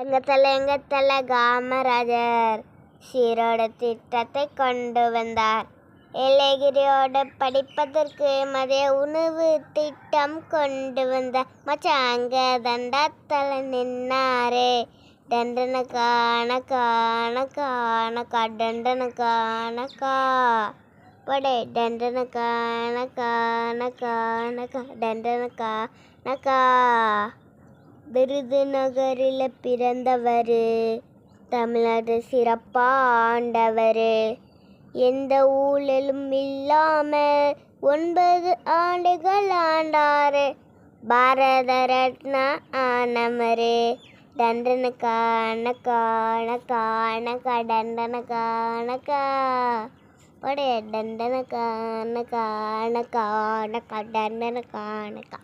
எங்கத்தல காமராஜர் சீரோட திட்டத்தை கொண்டு வந்தார். ஏலகிரியோட படிப்பதற்கு மதிய உணவு திட்டம் கொண்டு வந்தார். மச்சாங்க தண்டத்தல நின்னாரே தண்டன காண காண காணக்கா தண்டன காணக்கா படே தண்டன காண காண காணக்கா தண்டன காணக்கா. விருதுநகரில் பிறந்தவர், தமிழ்நாடு சிறப்பா ஆண்டவர். எந்த ஊழலும் இல்லாமல் 9 ஆண்டுகள் ஆண்டார். பாரத ரத்னா ஆனவர். தண்டன காண காண காணக்கா தண்டன காணக்கா படே தண்டன காண காண காணக்கா தண்டன காணக்கா.